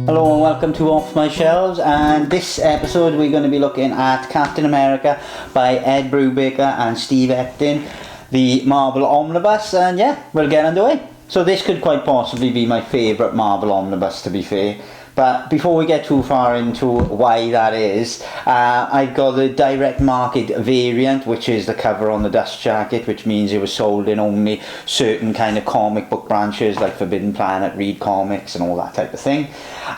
Hello and welcome to Off My Shelves, and this episode we're going to be looking at Captain America by Ed Brubaker and Steve Epting, the Marvel Omnibus, and yeah, we'll get underway. So this could quite possibly be my favourite Marvel Omnibus, to be fair. But before we get too far into why that is, I've got the direct market variant, which is the cover on the dust jacket, which means it was sold in only certain kind of comic book branches like Forbidden Planet, Read Comics and all that type of thing.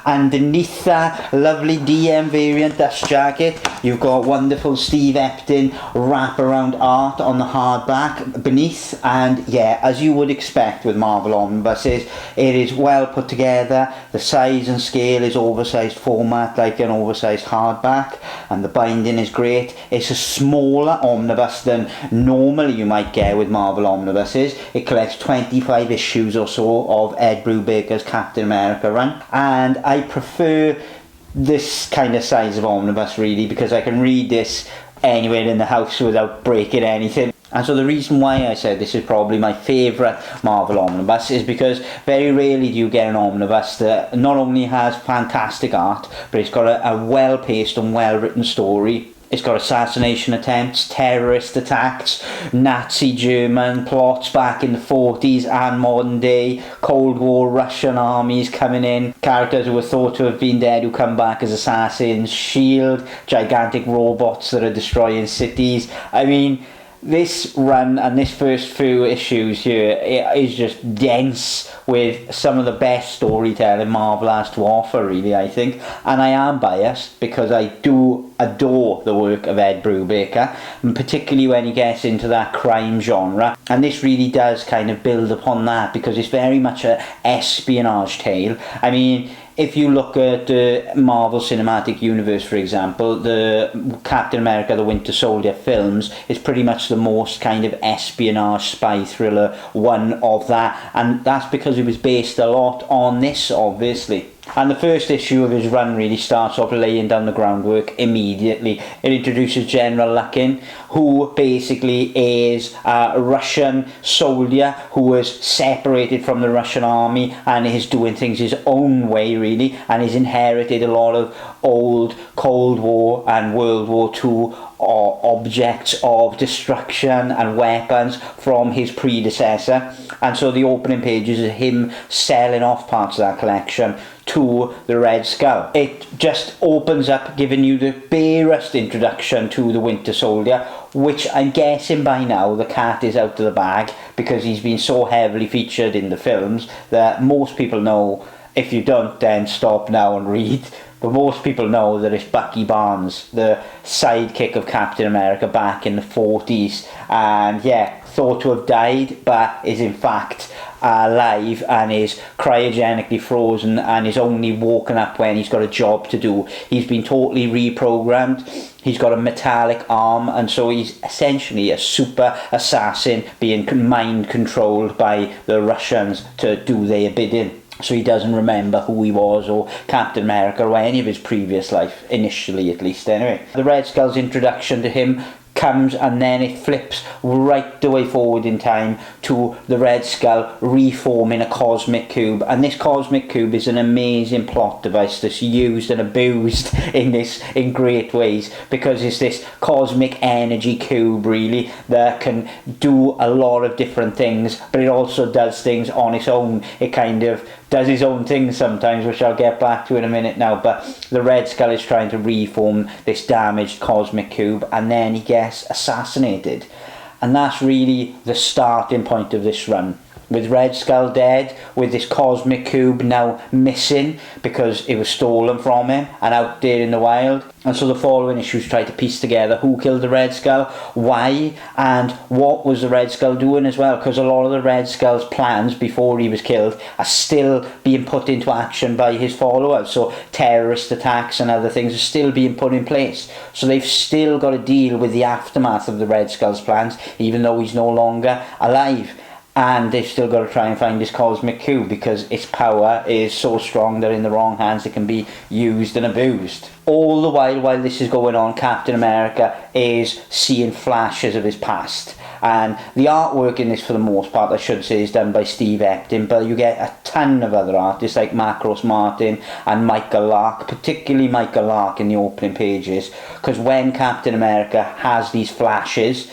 Underneath that lovely DM variant dust jacket, you've got wonderful Steve Epting wraparound art on the hardback beneath, and yeah, as you would expect with Marvel Omnibuses, it is well put together. The size and scale is oversized format like an oversized hardback, and the binding is great. It's a smaller omnibus than normally you might get with Marvel Omnibuses. It collects 25 issues or so of Ed Brubaker's Captain America run, and I prefer this kind of size of omnibus really because I can read this anywhere in the house without breaking anything. And so the reason why I said this is probably my favourite Marvel Omnibus is because very rarely do you get an omnibus that not only has fantastic art, but it's got a well-paced and well-written story. It's got assassination attempts, terrorist attacks, Nazi German plots back in the 40s and modern day, Cold War Russian armies coming in, characters who were thought to have been dead who come back as assassins, S.H.I.E.L.D., gigantic robots that are destroying cities. I mean, this run and this first few issues here is just dense with some of the best storytelling Marvel has to offer, really, I think. And I am biased because I do adore the work of Ed Brubaker, and particularly when he gets into that crime genre. And this really does kind of build upon that because it's very much an espionage tale. I mean, if you look at the Marvel Cinematic Universe, for example, the Captain America the Winter Soldier films is pretty much the most kind of espionage spy thriller one of that, and that's because it was based a lot on this, obviously. And the first issue of his run really starts off laying down the groundwork immediately. It introduces General Lukin, who basically is a Russian soldier who was separated from the Russian army and is doing things his own way, really, and he's inherited a lot of old Cold War and World War II objects of destruction and weapons from his predecessor. And so the opening pages is him selling off parts of that collection to the Red Skull. It just opens up giving you the barest introduction to the Winter Soldier, which I'm guessing by now the cat is out of the bag because he's been so heavily featured in the films that most people know. If you don't, then stop now and read. But most people know that it's Bucky Barnes, the sidekick of Captain America back in the 40s. And yeah, thought to have died, but is in fact alive and is cryogenically frozen and is only woken up when he's got a job to do. He's been totally reprogrammed. He's got a metallic arm, and so he's essentially a super assassin being mind controlled by the Russians to do their bidding. So he doesn't remember who he was or Captain America or any of his previous life, initially at least anyway. The Red Skull's introduction to him comes and then it flips right the way forward in time to the Red Skull reforming a cosmic cube, and this cosmic cube is an amazing plot device that's used and abused in great ways because it's this cosmic energy cube really that can do a lot of different things, but it also does things on its own. It kind of does his own thing sometimes, which I'll get back to in a minute now, but the Red Skull is trying to reform this damaged cosmic cube and then he gets assassinated. And that's really the starting point of this run. With Red Skull dead, with this cosmic cube now missing because it was stolen from him and out there in the wild. And so the following issues try to piece together who killed the Red Skull, why, and what was the Red Skull doing as well, because a lot of the Red Skull's plans before he was killed are still being put into action by his followers. So terrorist attacks and other things are still being put in place. So they've still got to deal with the aftermath of the Red Skull's plans, even though he's no longer alive. And they've still got to try and find this cosmic cube because its power is so strong that in the wrong hands it can be used and abused. All the while this is going on, Captain America is seeing flashes of his past. And the artwork in this, for the most part, I should say, is done by Steve Epting, but you get a ton of other artists like Macros Martin and Michael Lark, particularly Michael Lark in the opening pages, because when Captain America has these flashes,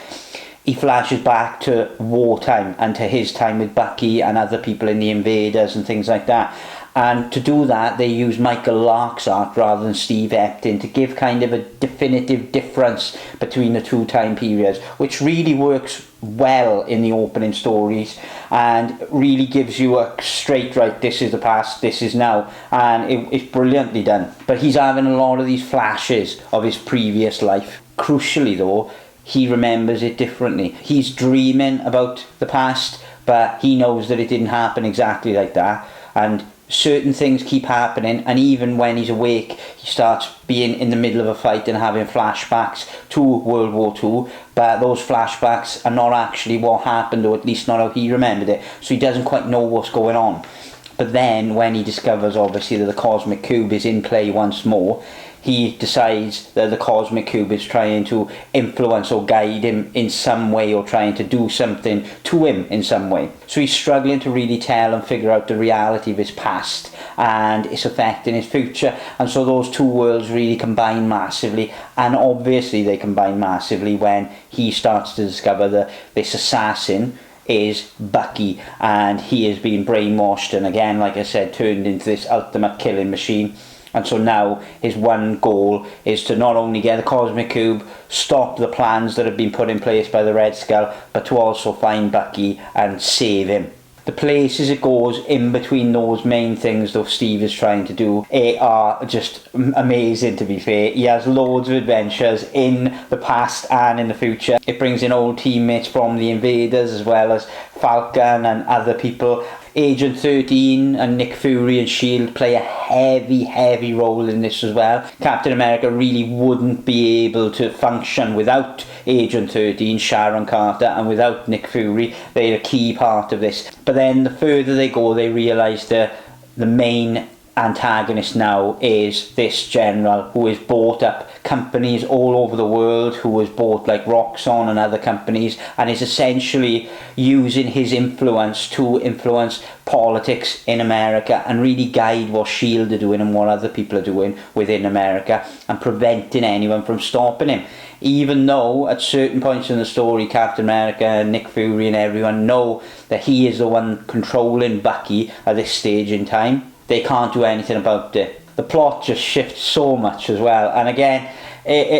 he flashes back to wartime and to his time with Bucky and other people in the Invaders and things like that. And to do that, they use Michael Lark's art rather than Steve Epting to give kind of a definitive difference between the two time periods, which really works well in the opening stories and really gives you a straight, right, this is the past, this is now, and it's brilliantly done. But he's having a lot of these flashes of his previous life. Crucially though, he remembers it differently. He's dreaming about the past, but he knows that it didn't happen exactly like that, and certain things keep happening, and even when he's awake he starts being in the middle of a fight and having flashbacks to World War II, but those flashbacks are not actually what happened, or at least not how he remembered it, so he doesn't quite know what's going on. But then when he discovers obviously that the Cosmic Cube is in play once more, he decides that the Cosmic Cube is trying to influence or guide him in some way, or trying to do something to him in some way. So he's struggling to really tell and figure out the reality of his past and it's affecting his future. And so those two worlds really combine massively, and obviously they combine massively when he starts to discover that this assassin is Bucky, and he has been brainwashed and, again, like I said, turned into this ultimate killing machine. And so now his one goal is to not only get the Cosmic Cube, stop the plans that have been put in place by the Red Skull, but to also find Bucky and save him. The places it goes in between those main things that Steve is trying to do are just amazing, to be fair. He has loads of adventures in the past and in the future. It brings in old teammates from the Invaders as well as Falcon and other people. Agent 13 and Nick Fury and S.H.I.E.L.D. play a heavy role in this as well. Captain America really wouldn't be able to function without Agent 13, Sharon Carter, and without Nick Fury. They're a key part of this. But then the further they go, they realise that the main antagonist now is this general who has bought up companies all over the world, who has bought like Roxxon and other companies, and is essentially using his influence to influence politics in America and really guide what S.H.I.E.L.D. are doing and what other people are doing within America, and preventing anyone from stopping him. Even though at certain points in the story Captain America and Nick Fury and everyone know that he is the one controlling Bucky at this stage in time, they can't do anything about it. The plot just shifts so much as well, and again,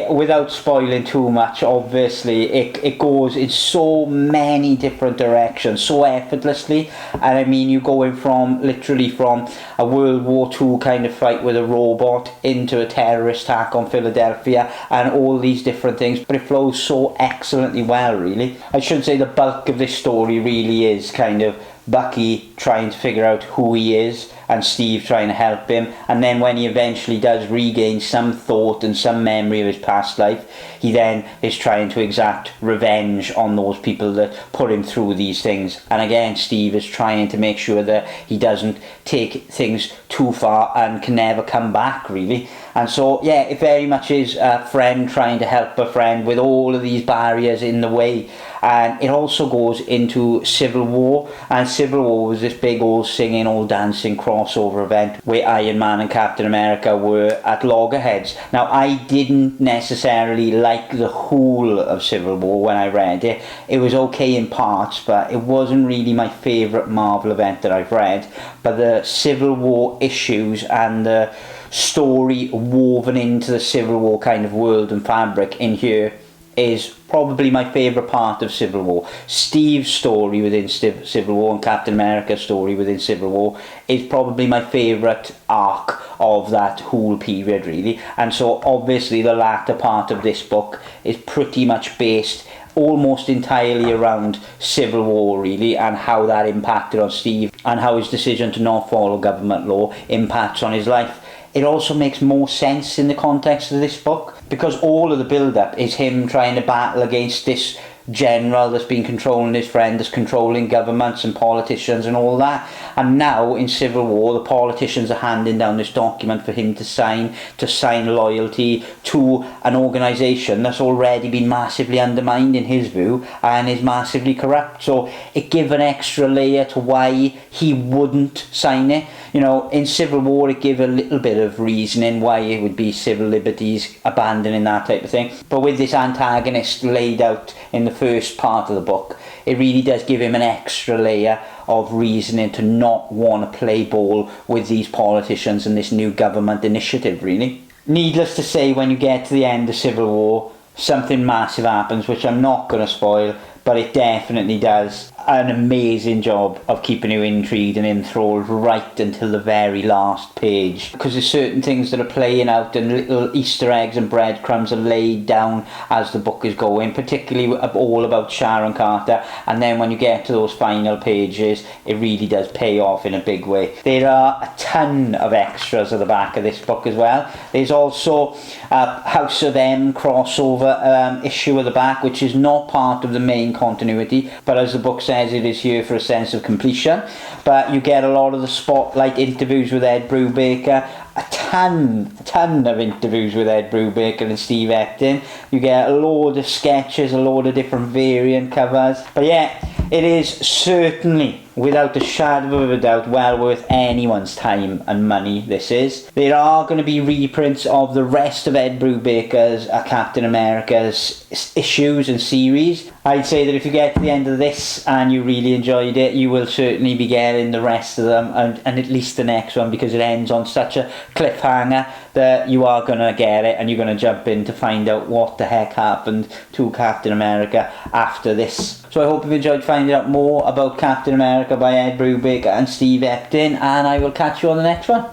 without spoiling too much, obviously it goes in so many different directions so effortlessly. And I mean, you're going from literally from a World War II kind of fight with a robot into a terrorist attack on Philadelphia and all these different things, but it flows so excellently well, really. I should say the bulk of this story really is kind of Bucky trying to figure out who he is and Steve trying to help him, and then when he eventually does regain some thought and some memory of his past life, he then is trying to exact revenge on those people that put him through these things. And again, Steve is trying to make sure that he doesn't take things too far and can never come back, really. And so yeah, it very much is a friend trying to help a friend with all of these barriers in the way. And it also goes into Civil War, and Civil War was this big old singing, old dancing crossover event where Iron Man and Captain America were at loggerheads. Now, I didn't necessarily like the whole of Civil War when I read it. It was okay in parts, but it wasn't really my favourite Marvel event that I've read. But the Civil War issues and the story woven into the Civil War kind of world and fabric in here is probably my favourite part of Civil War. Steve's story within Civil War and Captain America's story within Civil War is probably my favourite arc of that whole period, really. And so obviously the latter part of this book is pretty much based almost entirely around Civil War, really, and how that impacted on Steve and how his decision to not follow government law impacts on his life. It also makes more sense in the context of this book, because all of the build-up is him trying to battle against this general that's been controlling his friend, that's controlling governments and politicians and all that. And now in Civil War, the politicians are handing down this document for him to sign loyalty to an organisation that's already been massively undermined in his view and is massively corrupt. So it gives an extra layer to why he wouldn't sign it. You know, in Civil War it gave a little bit of reasoning why it would be civil liberties, abandoning that type of thing. But with this antagonist laid out in the first part of the book, it really does give him an extra layer of reasoning to not want to play ball with these politicians and this new government initiative, really. Needless to say, when you get to the end of Civil War, something massive happens, which I'm not going to spoil, but it definitely does an amazing job of keeping you intrigued and enthralled right until the very last page, because there's certain things that are playing out and little Easter eggs and breadcrumbs are laid down as the book is going, particularly all about Sharon Carter, and then when you get to those final pages it really does pay off in a big way. There are a ton of extras at the back of this book as well. There's also a House of M crossover issue at the back, which is not part of the main continuity, but as the book says, it is here for a sense of completion. But you get a lot of the spotlight interviews with Ed Brubaker, a ton of interviews with Ed Brubaker and Steve Epting. You get a load of sketches, a load of different variant covers. But yeah, it is certainly, without a shadow of a doubt, well worth anyone's time and money, this is. There are going to be reprints of the rest of Ed Brubaker's Captain America's issues and series. I'd say that if you get to the end of this and you really enjoyed it, you will certainly be getting the rest of them and at least the next one, because it ends on such a cliffhanger that you are going to get it and you're going to jump in to find out what the heck happened to Captain America after this. So I hope you've enjoyed finding out more about Captain America by Ed Brubaker and Steve Epting, and I will catch you on the next one.